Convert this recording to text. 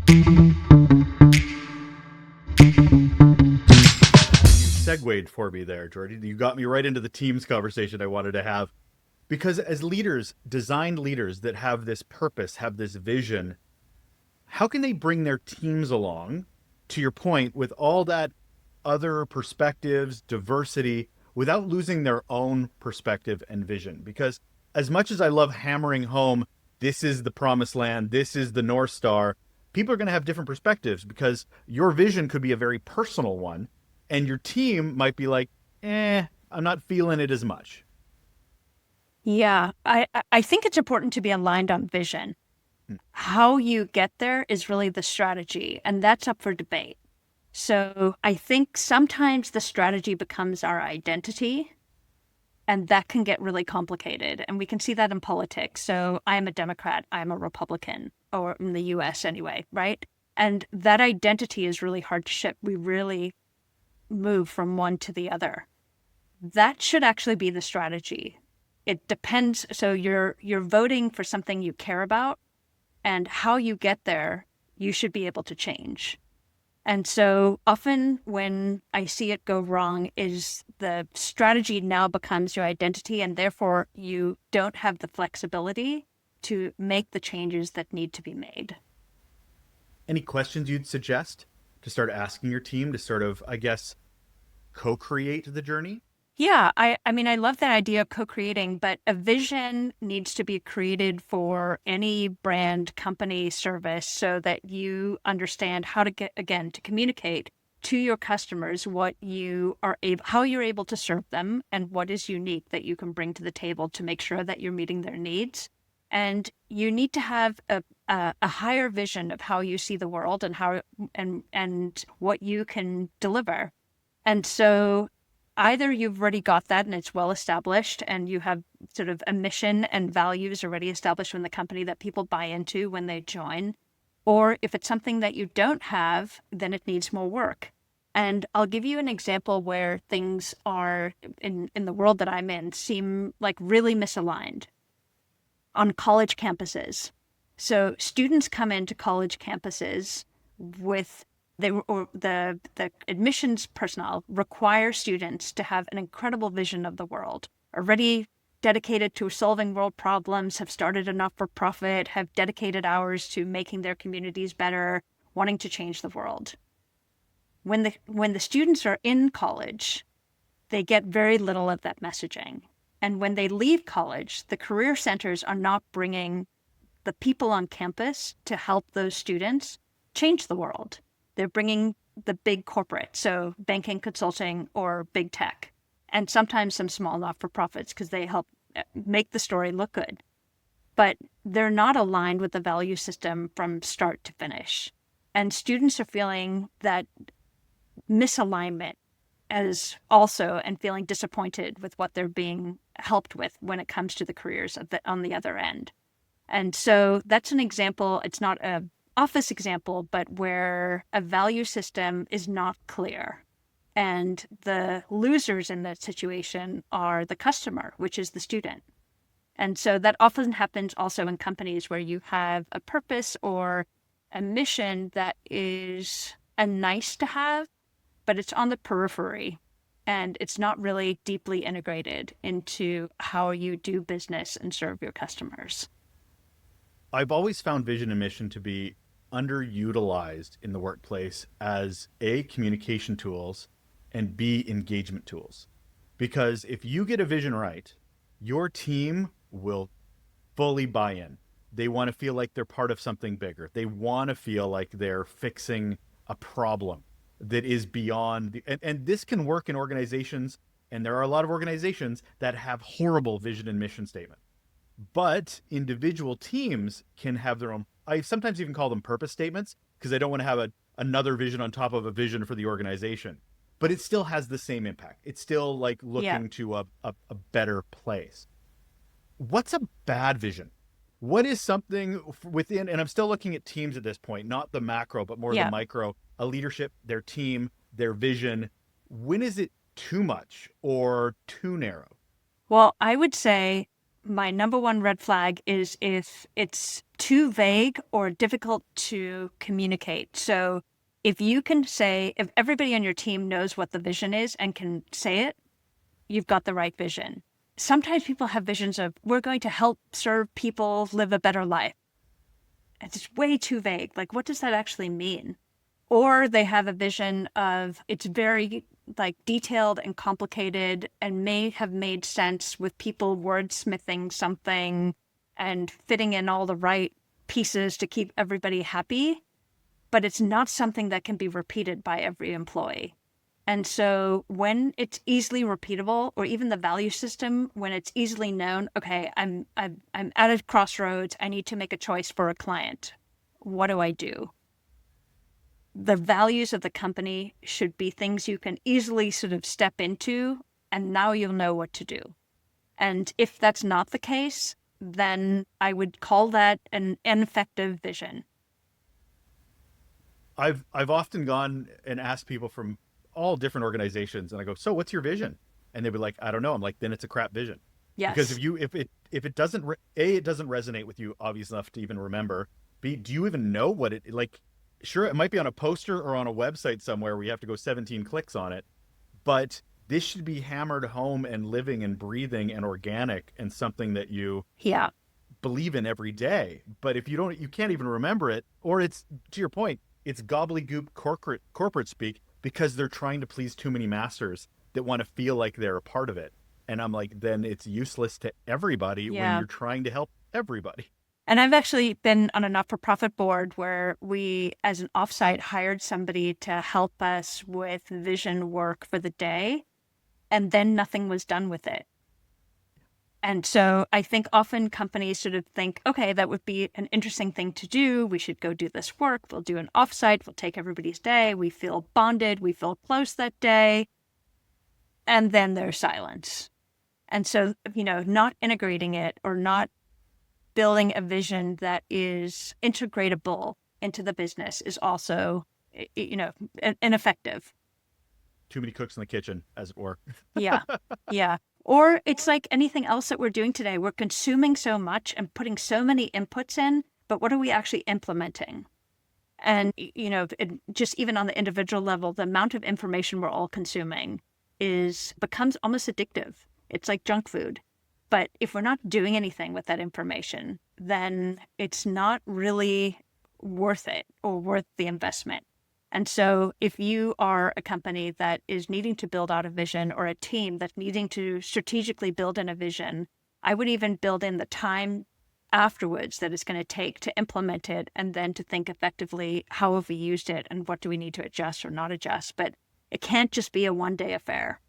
You segued for me there, Georgie. You got me right into the teams conversation I wanted to have. Because as leaders, designed leaders that have this purpose, have this vision, how can they bring their teams along, to your point, with all that other perspectives, diversity, without losing their own perspective and vision? Because as much as I love hammering home, this is the promised land, this is the North Star, people are going to have different perspectives because your vision could be a very personal one, and your team might be like, I'm not feeling it as much. Yeah, I think it's important to be aligned on vision. How you get there is really the strategy, and that's up for debate. So I think sometimes the strategy becomes our identity, and that can get really complicated. And we can see that in politics. So I'm a Democrat, I'm a Republican, or in the US anyway, right? And that identity is really hard to shift. We really move from one to the other. That should actually be the strategy. It depends. So you're voting for something you care about, and how you get there, you should be able to change. And so often when I see it go wrong is the strategy now becomes your identity, and therefore you don't have the flexibility to make the changes that need to be made. Any questions you'd suggest to start asking your team to sort of, I guess, co create the journey? Yeah, I mean, I love that idea of co-creating, but a vision needs to be created for any brand, company, service so that you understand how to get, again, to communicate to your customers what you are able, how you're able to serve them and what is unique that you can bring to the table to make sure that you're meeting their needs. And you need to have a higher vision of how you see the world and how and what you can deliver. And so either you've already got that and it's well established and you have sort of a mission and values already established in the company that people buy into when they join. Or if it's something that you don't have, then it needs more work. And I'll give you an example where things are in the world that I'm in seem like really misaligned on college campuses. So students come into college campuses with they or the admissions personnel require students to have an incredible vision of the world, already dedicated to solving world problems, have started a not-for-profit, have dedicated hours to making their communities better, wanting to change the world. When the students are in college, they get very little of that messaging. And when they leave college, the career centers are not bringing the people on campus to help those students change the world. They're bringing the big corporate, so banking, consulting, or big tech, and sometimes some small not for profits because they help make the story look good. But they're not aligned with the value system from start to finish. And students are feeling that misalignment as also and feeling disappointed with what they're being helped with when it comes to the careers on the other end. And so that's an example. It's not a office example, but where a value system is not clear. And the losers in that situation are the customer, which is the student. And so that often happens also in companies where you have a purpose or a mission that is a nice to have, but it's on the periphery and it's not really deeply integrated into how you do business and serve your customers. I've always found vision and mission to be underutilized in the workplace as A, communication tools, and B, engagement tools. Because if you get a vision right, your team will fully buy in. They want to feel like they're part of something bigger. They want to feel like they're fixing a problem that is beyond and this can work in organizations, and there are a lot of organizations that have horrible vision and mission statement. But individual teams can have their own. I sometimes even call them purpose statements because I don't want to have another vision on top of a vision for the organization. But it still has the same impact. It's still like Yeah. looking to a better place. What's a bad vision? What is something within, and I'm still looking at teams at this point, not the macro, but more the Yeah. micro, a leadership, their team, their vision. When is it too much or too narrow? Well, I would say my number one red flag is if it's too vague or difficult to communicate. So if you can say, if everybody on your team knows what the vision is and can say it, you've got the right vision. Sometimes people have visions of, we're going to help serve people live a better life. It's just way too vague. Like, what does that actually mean? Or they have a vision of, it's very like detailed and complicated and may have made sense with people wordsmithing something and fitting in all the right pieces to keep everybody happy, but it's not something that can be repeated by every employee. And so when it's easily repeatable, or even the value system, when it's easily known, okay, I'm at a crossroads, I need to make a choice for a client. What do I do? The values of the company should be things you can easily sort of step into, and now you'll know what to do. And if that's not the case, then I would call that an ineffective vision. I've often gone and asked people from all different organizations, and I go, "So, what's your vision?" And they'd be like, "I don't know." I'm like, "Then it's a crap vision." Because Yes. if it doesn't it doesn't resonate with you obvious enough to even remember. B, do you even know what it like? Sure, it might be on a poster or on a website somewhere where you have to go 17 clicks on it, but this should be hammered home and living and breathing and organic and something that you Yeah. believe in every day. But if you don't, you can't even remember it, or it's, to your point, it's gobbledygook corporate speak because they're trying to please too many masters that want to feel like they're a part of it. And I'm like, then it's useless to everybody when Yeah. you're trying to help everybody. And I've actually been on a not-for-profit board where we, as an offsite, hired somebody to help us with vision work for the day, and then nothing was done with it. And so I think often companies sort of think, okay, that would be an interesting thing to do. We should go do this work. We'll do an offsite. We'll take everybody's day. We feel bonded. We feel close that day. And then there's silence. And so, not integrating it or not building a vision that is integratable into the business is also, ineffective. Too many cooks in the kitchen, as it were. Yeah. Yeah. Or it's like anything else that we're doing today. We're consuming so much and putting so many inputs in, but what are we actually implementing? And, just even on the individual level, the amount of information we're all consuming becomes almost addictive. It's like junk food. But if we're not doing anything with that information, then it's not really worth it or worth the investment. And so if you are a company that is needing to build out a vision, or a team that's needing to strategically build in a vision, I would even build in the time afterwards that it's going to take to implement it, and then to think effectively, how have we used it and what do we need to adjust or not adjust? But it can't just be a one-day affair.